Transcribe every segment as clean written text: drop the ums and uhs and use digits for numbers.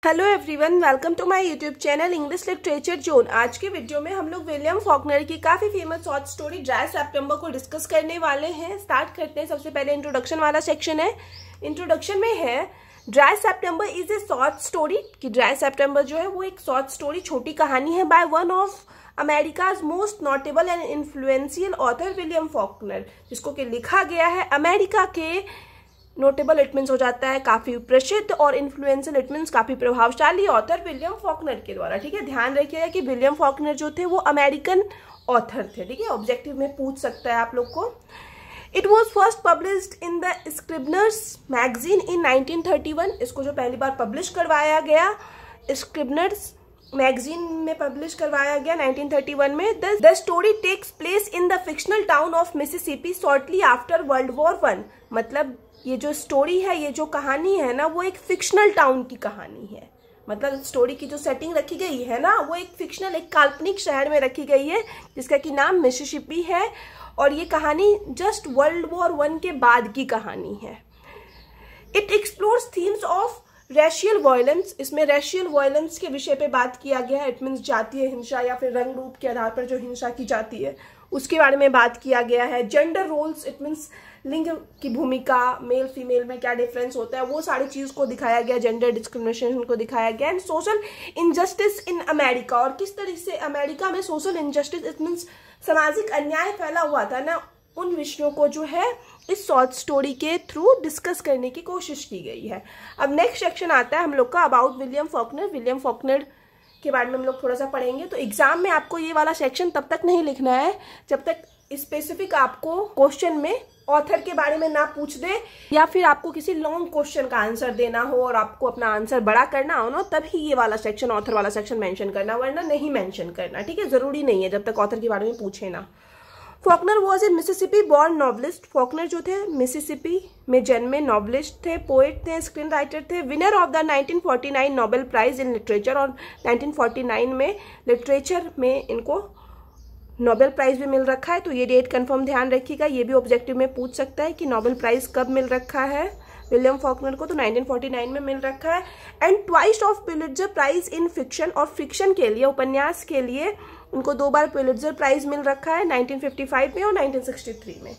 Hello everyone, welcome to my YouTube channel English literature zone. आज के video में हम लोग विलियम फॉकनर की काफी फेमस शॉर्ट स्टोरी ड्राई सितंबर को डिस्कस करने वाले हैं। स्टार्ट करते हैं। सबसे पहले इंट्रोडक्शन वाला सेक्शन है। इंट्रोडक्शन में है dry September is a short story कि ड्राई सितंबर जो है वो एक शॉर्ट स्टोरी, छोटी कहानी है by one of America's most notable and influential author William Faulkner, जिसको कि लिखा गया है अमेरिका के नोटेबल इट मीन्स हो जाता है काफी प्रसिद्ध, और इन्फ्लुएंशियल इट मीन्स काफी प्रभावशाली ऑथर विलियम फॉकनर के द्वारा। ठीक है, ध्यान रखिएगा कि विलियम फॉकनर जो थे वो अमेरिकन ऑथर थे। ठीक है, ऑब्जेक्टिव में पूछ सकता है आप लोग को। It was first published in the Scribner's magazine in 1931। इसको जो पहली बार पब्लिश करवाया गया स्क्रिबनर्स मैगजीन में पब्लिश करवाया गया 1931 में। The story takes place in the fictional town of Mississippi shortly after World War one. मतलब ये जो स्टोरी है, ये जो कहानी है ना, वो एक फिक्शनल टाउन की कहानी है। मतलब स्टोरी की जो सेटिंग रखी गई है ना, वो एक फिक्शनल, एक काल्पनिक शहर में रखी गई है जिसका कि नाम मिसिसिपी है, और ये कहानी जस्ट वर्ल्ड वॉर वन के बाद की कहानी है। It explores themes of racial violence. इसमें रेशियल वायलेंस के विषय पे बात किया गया है। इट मीन्स जातीय हिंसा या फिर रंग रूप के आधार पर जो हिंसा की जाती है उसके बारे में बात किया गया है। जेंडर रोल्स, इट मीन्स लिंग की भूमिका, मेल फीमेल में क्या डिफरेंस होता है, वो सारी चीज को दिखाया गया। जेंडर डिस्क्रिमिनेशन को दिखाया गया। And social injustice in America, और किस तरह से अमेरिका में सोशल इनजस्टिस इट मीन्स सामाजिक अन्याय फैला हुआ था ना, उन विषयों को जो है इस शॉर्ट स्टोरी के थ्रू डिस्कस करने की कोशिश की गई है। अब नेक्स्ट सेक्शन आता है हम लोग का about William Faulkner. William Faulkner के बारे में हम लोग थोड़ा सा पढ़ेंगे। तो एग्जाम में आपको ये वाला सेक्शन तब तक नहीं लिखना है जब तक स्पेसिफिक आपको क्वेश्चन में ऑथर के बारे में ना पूछ दे, या फिर आपको किसी लॉन्ग क्वेश्चन का आंसर देना हो और आपको अपना आंसर बड़ा करना हो ना, तभी ये वाला सेक्शन, ऑथर वाला सेक्शन मेंशन करना, वरना नहीं मेंशन करना। ठीक है, जरूरी नहीं है जब तक ऑथर के बारे में पूछे ना। Faulkner was a Mississippi born novelist. Faulkner जो थे मिसिसिपी में जन्मे नॉवलिस्ट थे, पोएट थे, स्क्रीन राइटर थे। Winner of the 1949 Nobel prize in literature, और 1949 में लिटरेचर में इनको नोबेल प्राइज भी मिल रखा है। तो ये डेट कंफर्म ध्यान रखिएगा, ये भी ऑब्जेक्टिव में पूछ सकता है कि नोबेल प्राइज कब मिल रखा है विलियम फॉकनर को। तो 1949 में मिल रखा है। And twice of Pulitzer prize in fiction, और फिक्शन के लिए, उपन्यास के लिए उनको 2 बार पुलित्जर प्राइज मिल रखा है, 1955 में और 1963 में।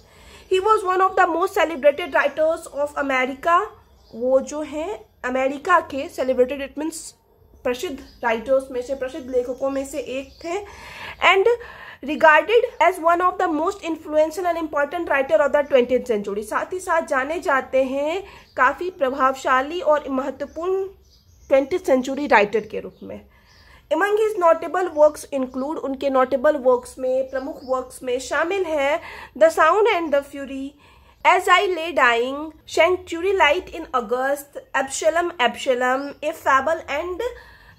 He was one of the most celebrated writers of America. वो जो है अमेरिका के सेलिब्रेटेड इट मीन्स प्रसिद्ध राइटर्स में से, प्रसिद्ध लेखकों में से एक थे। And regarded as one of the most influential and important writer of the 20th century. साथ ही साथ जाने जाते हैं काफी प्रभावशाली और महत्वपूर्ण 20th सेंचुरी राइटर के रूप में। Among his notable works include, उनके नोटेबल वर्क्स में, प्रमुख वर्क्स में शामिल है the sound and the fury, as I lay dying, century light in August, Absalom Absalom, a fable and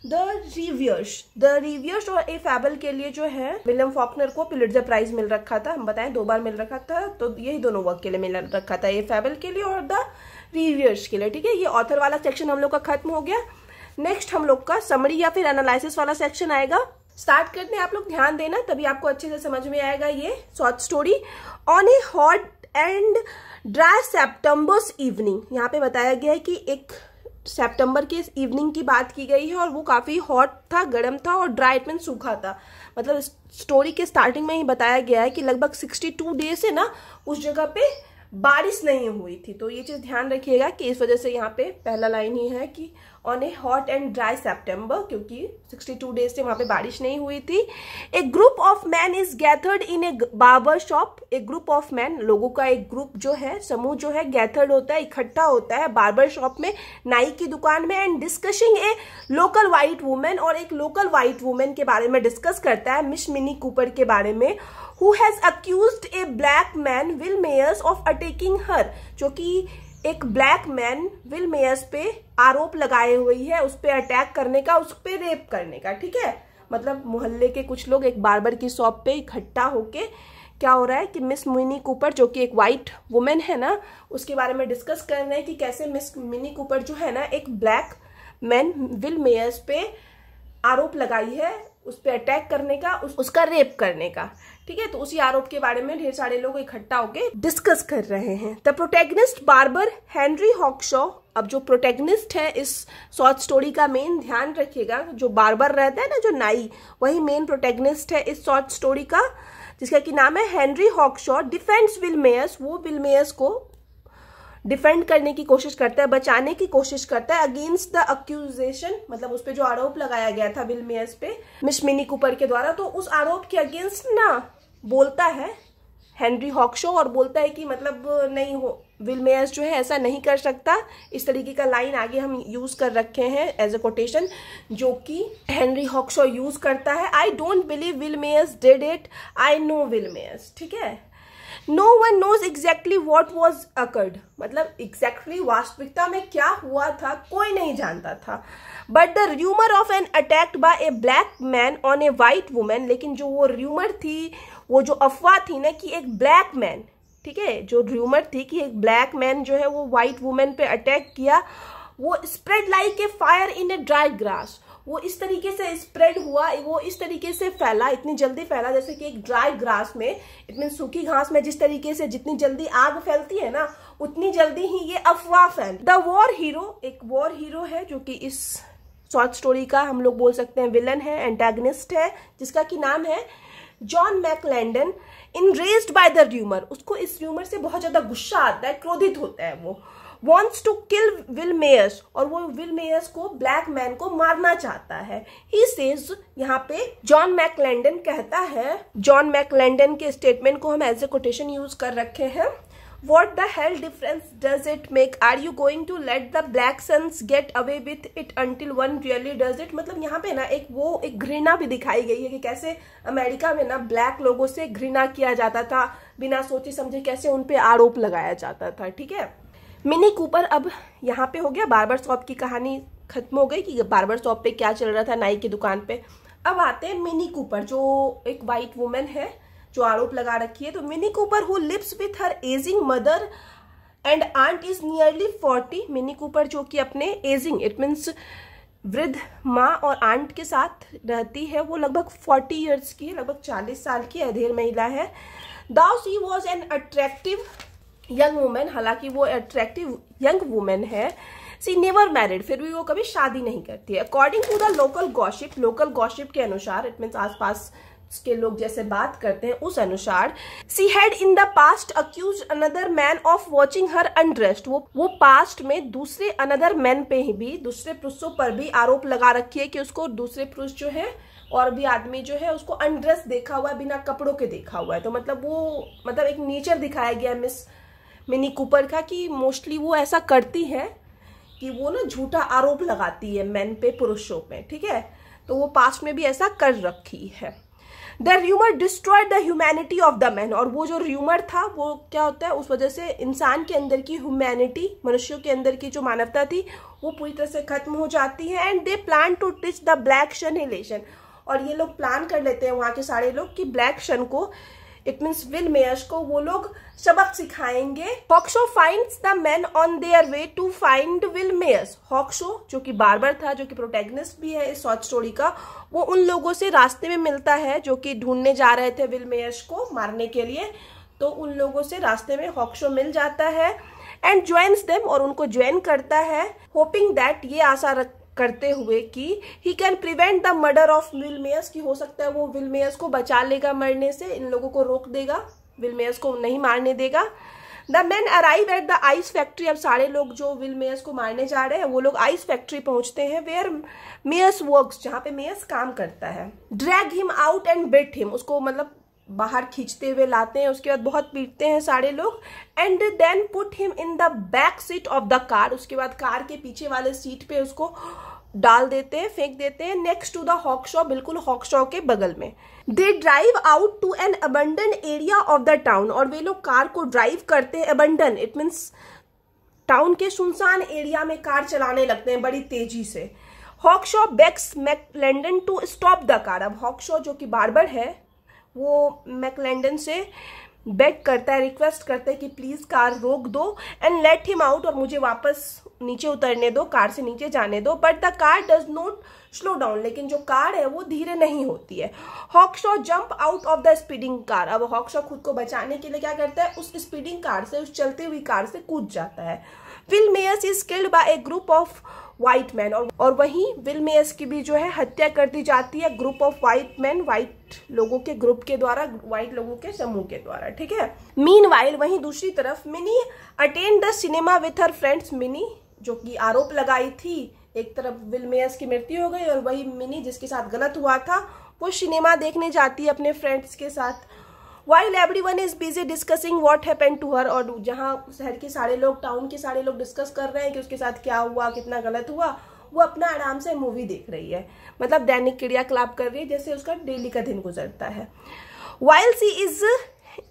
the reviewers. The reviewers और ए फैबल के लिए जो है विलियम फॉकनर को पुलित्जर प्राइज मिल रखा था। हम बताएं 2 बार मिल रखा था, तो यही दोनों वर्क के लिए मिल रखा था, ए फैबल के लिए और द रिव्यूअर्स के लिए। ठीक है, ये ऑथर वाला सेक्शन हम लोग का खत्म हो गया। नेक्स्ट हम लोग का समरी या फिर एनालिसिस वाला सेक्शन आएगा। स्टार्ट करते हैं, आप लोग ध्यान देना तभी आपको अच्छे से समझ में आएगा ये short story. On a hot and dry September's evening, यहाँ पे बताया गया है कि एक सितंबर के इवनिंग की बात की गई है, और वो काफी हॉट था, गर्म था, और ड्राई इट मीन सूखा था। मतलब स्टोरी के स्टार्टिंग में ही बताया गया है कि लगभग 62 डेज से ना उस जगह पे बारिश नहीं हुई थी। तो ये चीज ध्यान रखिएगा कि इस वजह से यहाँ पे पहला लाइन ही है कि on a hot and dry September, क्योंकि 62 डेज से वहां पे बारिश नहीं हुई थी। A group of man is gathered in a barber shop. एक ग्रुप ऑफ मैन, लोगों का एक ग्रुप जो है, समूह जो है, गैथर्ड होता है, इकट्ठा होता है बार्बर शॉप में, नाई की दुकान में। And discussing A local white women, और एक लोकल व्हाइट वुमेन के बारे में डिस्कस करता है, मिस मिनी कूपर के बारे में, who has accused a black man Will Mayers of attacking her, जो कि एक ब्लैक मैन विल मेयर्स पे आरोप लगाए हुई है, उस पे अटैक करने का, उस पे रेप करने का। ठीक है, मतलब मोहल्ले के कुछ लोग एक बार्बर की शॉप पे इकट्ठा होके क्या हो रहा है कि मिस मिनी कूपर, जो कि एक व्हाइट वुमेन है ना, उसके बारे में डिस्कस कर रहे हैं कि कैसे मिस मिनी कूपर जो है ना, एक ब्लैक मैन विल मेयर्स पे आरोप लगाई है, उस पर अटैक करने का, उसका रेप करने का। ठीक है, तो उसी आरोप के बारे में ढेर सारे लोग इकट्ठा होके डिस्कस कर रहे हैं। द प्रोटैगनिस्ट बार्बर हेनरी हॉक्शॉ अब जो प्रोटैगनिस्ट है इस शॉर्ट स्टोरी का, मेन ध्यान रखिएगा, जो बार्बर रहता है ना, जो नाई, वही मेन प्रोटैगनिस्ट है इस शॉर्ट स्टोरी का, जिसका कि नाम है हेनरी हॉक्शॉ। डिफेंड्स विल मेयर्स, वो विल मेयर्स को डिफेंड करने की कोशिश करता है, बचाने की कोशिश करता है अगेंस्ट द अक्यूजेशन, मतलब उस पे जो आरोप लगाया गया था विल मेयर्स पे मिस मिनी कूपर के द्वारा, तो उस आरोप के अगेंस्ट ना बोलता है हेनरी हॉक्शॉ और बोलता है कि मतलब नहीं हो, विल मेयर्स जो है ऐसा नहीं कर सकता। इस तरीके का लाइन आगे हम यूज कर रखे हैं एज अ कोटेशन, जो कि हेनरी हॉक्शॉ यूज करता है। I don't believe Will Mayes did it, I know Will Mayes, ठीक है। No one knows exactly what was occurred, मतलब एग्जैक्टली वास्तविकता में क्या हुआ था कोई नहीं जानता था। But the rumour of an attack by a black man on a white women, लेकिन जो वो र्यूमर थी, वो जो अफवाह थी ना कि एक ब्लैक मैन, ठीक है, जो र्यूमर थी कि एक ब्लैक मैन जो है वो व्हाइट वुमेन पे अटैक किया, वो spread like a fire in a dry grass, वो इस तरीके से स्प्रेड हुआ, वो इस तरीके से फैला, इतनी जल्दी फैला जैसे कि एक ड्राई ग्रास में, इतनी सूखी घास में जिस तरीके से जितनी जल्दी आग फैलती है ना, उतनी जल्दी ही ये अफवाह फैल। द वॉर हीरो, एक वॉर हीरो है जो कि इस शॉर्ट स्टोरी का हम लोग बोल सकते हैं विलन है, एंटागनिस्ट है, जिसका कि नाम है जॉन मैकलैंडन। इनरेज्ड बाय द र्यूमर, उसको इस र्यूमर से बहुत ज्यादा गुस्सा आता है, क्रोधित होता है वो। wants to kill Will Mayes, और वो विल मेयर्स को, ब्लैक मैन को मारना चाहता है। ही सेज, यहाँ पे जॉन मैकलैंडन कहता है, जॉन मैकलैंडन के स्टेटमेंट को हम एज ए कोटेशन यूज कर रखे हैं। What the hell difference does it make? Are you going to let the black sons get away with it until one really does it? मतलब यहाँ पे ना एक घृणा भी दिखाई गई है कि कैसे अमेरिका में ना ब्लैक लोगों से घृणा किया जाता था, बिना सोचे समझे कैसे उन पे आरोप लगाया जाता था, ठीक है। मिनी कूपर, अब यहाँ पे हो गया बार्बर शॉप की कहानी खत्म हो गई कि बार्बर शॉप पे क्या चल रहा था नाई की दुकान पे। अब आते हैं मिनी कूपर, जो एक वाइट वुमेन है जो आरोप लगा रखी है। तो Minnie Cooper who lives with her aging mother and aunt is nearly 40, Minnie Cooper जो कि अपने एजिंग, इट मीन्स वृद्ध माँ और आंट के साथ रहती है, वो लगभग 40 ईयर्स की है, लगभग 40 साल की अधेड़ महिला है। Though she was an attractive young women, हालांकि वो अट्रैक्टिव यंग वुमेन है। सी नेवर मैरिड, फिर भी वो कभी शादी नहीं करती है। According to the local gossip, local gossip के अनुसार, इट मीन्स आसपास के लोग जैसे बात करते हैं उस अनुसार, she had in the past accused another man of watching her undressed, वो पास्ट में दूसरे अनदर मैन पे ही भी, दूसरे पुरुषों पर भी आरोप लगा रखी है कि उसको दूसरे पुरुष जो है और भी आदमी जो है उसको अनड्रेस देखा हुआ है, बिना कपड़ों के देखा हुआ है। तो मतलब वो, मतलब एक नेचर दिखाया गया मिस मिनी कूपर का कि मोस्टली वो ऐसा करती है कि वो ना झूठा आरोप लगाती है मैन पे, पुरुषों पे, ठीक है। तो वो पास्ट में भी ऐसा कर रखी है। The rumour destroyed the humanity of the man, और वो जो र्यूमर था वो क्या होता है, उस वजह से इंसान के अंदर की ह्यूमैनिटी, मनुष्यों के अंदर की जो मानवता थी वो पूरी तरह से खत्म हो जाती है। And they plan to teach the black शन एलिशन, और ये लोग प्लान कर लेते हैं वहां के सारे लोग कि ब्लैक शन को, इट मीन्स विल मेयर्स को, वो लोग सबक सिखाएंगे। Hawkshaw finds the man on their way to find Will Mayers, Hawkshaw जो कि बार्बर था, जो कि प्रोटैगनिस्ट भी है इस शॉर्ट स्टोरी का, वो उन लोगों से रास्ते में मिलता है जो कि ढूंढने जा रहे थे विल मेयर्स को मारने के लिए। तो उन लोगों से रास्ते में हॉक्शो मिल जाता है एंड ज्वाइन्स देम, और उनको ज्वाइन करता है, होपिंग दैट, ये आशा करते हुए कि he can prevent the murder of Will Mayes, की हो सकता है वो विल मेयर्स को बचा लेगा मरने से, इन लोगों को रोक देगा, विल मेयर्स को नहीं मारने देगा। The man arrive at the ice factory, अब सारे लोग जो विल मेयर्स को मारने जा रहे हैं वो लोग आइस फैक्ट्री पहुंचते हैं, वेयर मेयर्स वर्क्स, जहां पे मेयर्स काम करता है। Drag him out and bit him, उसको मतलब बाहर खींचते हुए लाते हैं, उसके बाद बहुत पीटते हैं सारे लोग। And then put him in the back seat of the car, उसके बाद कार के पीछे वाले सीट पे उसको डाल देते हैं, फेंक देते हैं, नेक्स्ट टू द हॉक्शॉ, बिल्कुल हॉक्शॉ के बगल में। They drive out to an abandon area of the town, और वे लोग कार को ड्राइव करते हैं, अबंडन इट मीन्स टाउन के सुनसान एरिया में कार चलाने लगते हैं बड़ी तेजी से। Hawkshaw begs McLendon to stop the car, अब हॉक्शॉ जो कि बार्बर है वो मैकलैंडन से बेग करता है, रिक्वेस्ट करता है कि प्लीज कार रोक दो एंड लेट हिम आउट, और मुझे वापस नीचे उतरने दो, कार से नीचे जाने दो। But the car does not slow down, लेकिन जो कार है वो धीरे नहीं होती है। Hawkshaw jump out of the speeding car, अब हॉक्शॉ खुद को बचाने के लिए क्या करता है, उस स्पीडिंग कार से, उस चलती हुई कार से कूद जाता है। Will Mayes is killed by a group of white man, और वहीं विल मेयर्स की भी जो है हत्या कर दी जाती है group of white man, white लोगों के ग्रुप के द्वारा, व्हाइट लोगों के समूह के द्वारा, ठीक है। मीनवाइल वहीं दूसरी तरफ mini attend the cinema with her friends, mini जो कि आरोप लगाई थी, एक तरफ विल मेयर्स की मृत्यु हो गई और वही मिनी जिसके साथ गलत हुआ था वो सिनेमा देखने जाती है अपने फ्रेंड्स के साथ। While everyone is busy discussing what happened to her, और जहाँ शहर के सारे लोग, टाउन के सारे लोग डिस्कस कर रहे हैं कि उसके साथ क्या हुआ, कितना गलत हुआ, वो अपना आराम से मूवी देख रही है, मतलब दैनिक क्रियाकलाप कर रही है, जैसे उसका डेली का दिन गुजरता है। While she is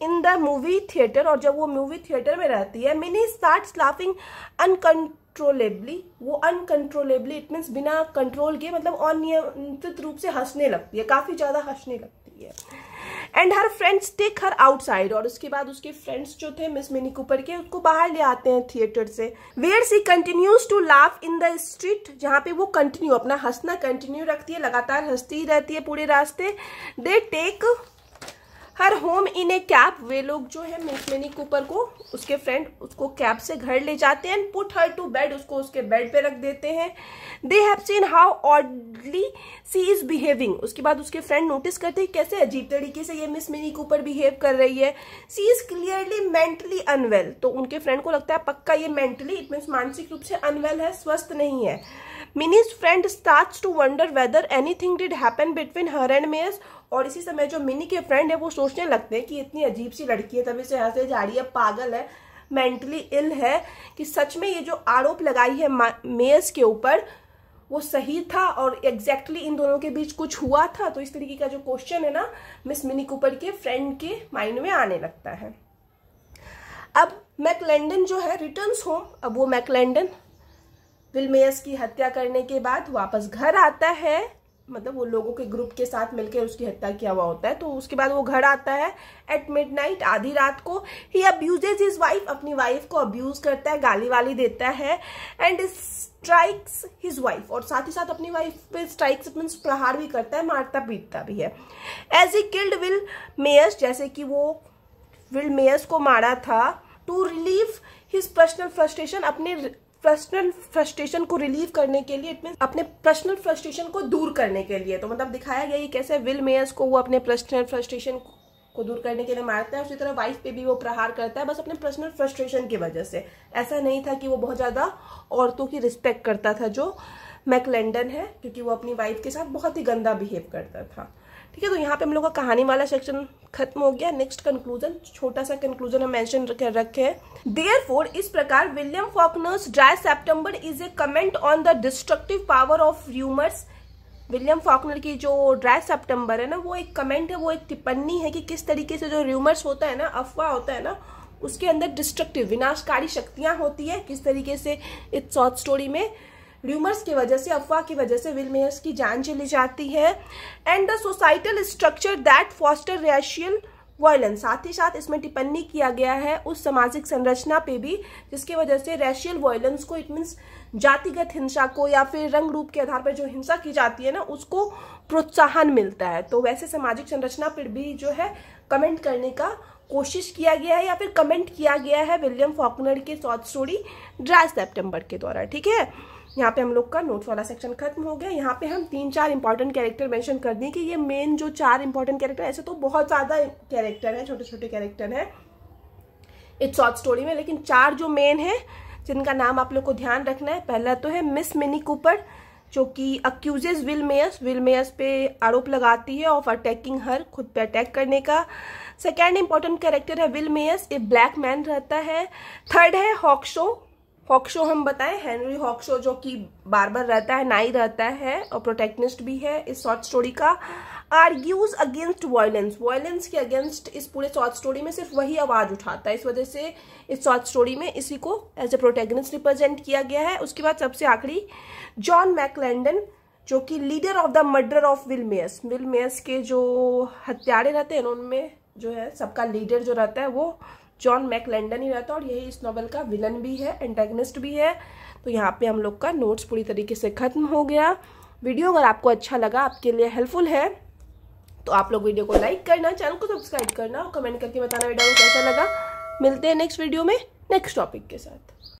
in the movie theater, और जब वो मूवी थिएटर में रहती है, मिनी starts laughing uncontrollably, वो अनकंट्रोलेबली इट मीन्स बिना कंट्रोल के, मतलब अनियंत्रित रूप से हंसने लगती है, काफी ज्यादा हंसने लगती है। And her friends take her outside, और उसके बाद उसके फ्रेंड्स जो थे मिस मिनी कूपर के, उसको बाहर ले आते हैं थिएटर से। Where she continues to laugh in the street, जहाँ पे वो कंटिन्यू अपना हंसना कंटिन्यू रखती है, लगातार हंसती ही रहती है पूरे रास्ते। They take her home in a cab, वे लोग जो है मिस मिनी कूपर को, उसके फ्रेंड उसको कैब से घर ले जाते हैं। पुट हर टू बेड, उसको उसके बेड पे रख देते हैं। They have seen how oddly she is behaving, उसके बाद उसके फ्रेंड नोटिस करते हैं कैसे अजीब तरीके से ये मिस मिनी कूपर बिहेव कर रही है। सी इज क्लियरली मेंटली अनवेल, तो उनके फ्रेंड को लगता है पक्का ये मेंटली इट मीन्स मानसिक रूप से अनवेल है, स्वस्थ नहीं है। Minnie's friend starts to wonder whether anything did happen between her and Mayes, और इसी समय जो मिनी के फ्रेंड है वो सोचने लगते हैं कि इतनी अजीब सी लड़की है, तभी से हंसे जा रही है, पागल है, मेंटली इल है, कि सच में ये जो आरोप लगाई है मेयर्स के ऊपर वो सही था और एग्जैक्टली इन दोनों के बीच कुछ हुआ था। तो इस तरीके का जो क्वेश्चन है ना मिस मिनी कूपर के फ्रेंड के माइंड में आने लगता है। अब मैकलैंडन जो है रिटर्न्स होम, अब वो मैकलैंडन विल मेयर्स की हत्या करने के बाद वापस घर आता है, मतलब वो लोगों के ग्रुप के साथ मिलकर उसकी हत्या किया हुआ होता है, तो उसके बाद वो घर आता है एट मिडनाइट, आधी रात को। ही अब्यूजेज हिज वाइफ, अपनी वाइफ को अब्यूज करता है, गाली वाली देता है। एंड स्ट्राइक्स हिज वाइफ, और साथ ही साथ अपनी वाइफ पे स्ट्राइक्स मींस प्रहार भी करता है, मारता पीटता भी है। As he killed Will Mayes, जैसे कि वो विल मेयर्स को मारा था। To relieve his personal frustration, अपने पर्सनल फ्रस्ट्रेशन को रिलीव करने के लिए, इट मींस अपने पर्सनल फ्रस्ट्रेशन को दूर करने के लिए, तो मतलब दिखाया गया ये कैसे विल मेयर्स को वो अपने पर्सनल फ्रस्ट्रेशन को दूर करने के लिए मारता है, उसी तरह वाइफ पे भी वो प्रहार करता है, बस अपने पर्सनल फ्रस्ट्रेशन की वजह से। ऐसा नहीं था कि वो बहुत ज्यादा औरतों की रिस्पेक्ट करता था जो मैकलैंडन है, क्योंकि वो अपनी वाइफ के साथ बहुत ही गंदा बिहेव करता था। ठीक है, तो यहाँ पे हम लोग का कहानी वाला सेक्शन खत्म हो गया। नेक्स्ट कंक्लूजन, छोटा सा कंक्लूजन हम मेंशन कर रखे हैं। देयरफॉर, इस प्रकार William Faulkner's dry September is A comment on the destructive power of rumours. William Faulkner की जो ड्राई सितंबर है ना, वो एक कमेंट है, वो एक टिप्पणी है कि किस तरीके से जो र्यूमर्स होता है ना, अफवाह होता है ना, उसके अंदर डिस्ट्रक्टिव विनाशकारी शक्तियां होती है। किस तरीके से इस शॉर्ट स्टोरी में र्यूमर्स की वजह से, अफवाह की वजह से विल मेयर्स की जान चली जाती है। And the societal structure that foster racial violence, साथ ही साथ इसमें टिप्पणी किया गया है उस सामाजिक संरचना पे भी जिसकी वजह से रेशियल वायलेंस को, इट मीन्स जातिगत हिंसा को या फिर रंग रूप के आधार पर जो हिंसा की जाती है ना, उसको प्रोत्साहन मिलता है। तो वैसे सामाजिक संरचना पर भी जो है कमेंट करने का कोशिश किया गया है या फिर कमेंट किया गया है विलियम फॉकनर के शॉर्ट स्टोरी ड्राई सितंबर के द्वारा। ठीक है, यहाँ पे हम लोग का नोट्स वाला सेक्शन खत्म हो गया। यहाँ पे हम 3-4 इंपॉर्टेंट कैरेक्टर मेंशन कर दिए कि ये मेन जो 4 इंपॉर्टेंट कैरेक्टर, ऐसे तो बहुत ज्यादा कैरेक्टर है, छोटे छोटे कैरेक्टर है इस शॉर्ट स्टोरी में, लेकिन 4 जो मेन है जिनका नाम आप लोग को ध्यान रखना है। पहला तो है मिस मिनी कूपर, जो कि अक्यूजेज विल मेयर्स पे आरोप लगाती है ऑफ अटैकिंग हर, खुद पे अटैक करने का। सेकेंड इंपॉर्टेंट कैरेक्टर है Will Mayes, a black man रहता है। थर्ड है हॉक्शो हम बताएं, हेनरी हॉक्शो, जो कि बार्बर रहता है, नाई रहता है और प्रोटेक्निस्ट भी है इस शॉर्ट स्टोरी का। आर्ग्यूज अगेंस्ट वायलेंस के अगेंस्ट इस पूरे शॉर्ट स्टोरी में सिर्फ वही आवाज उठाता है, इस वजह से इस शॉर्ट स्टोरी में इसी को एज ए प्रोटेगनिस्ट रिप्रेजेंट किया गया है। उसके बाद सबसे आखिरी जॉन मैकलैंडन, जो कि leader of the murder of Will Mayes के जो हत्यारे रहते हैं उनमें जो है सबका लीडर जो रहता है वो जॉन मैकलैंडन ही रहता है, और यही इस नॉवेल का विलन भी है, एंटेगनिस्ट भी है। तो यहाँ पे हम लोग का नोट्स पूरी तरीके से खत्म हो गया। वीडियो अगर आपको अच्छा लगा, आपके लिए हेल्पफुल है, तो आप लोग वीडियो को लाइक करना, चैनल को सब्सक्राइब करना और कमेंट करके बताना वीडियो को कैसा लगा। मिलते हैं नेक्स्ट वीडियो में नेक्स्ट टॉपिक के साथ।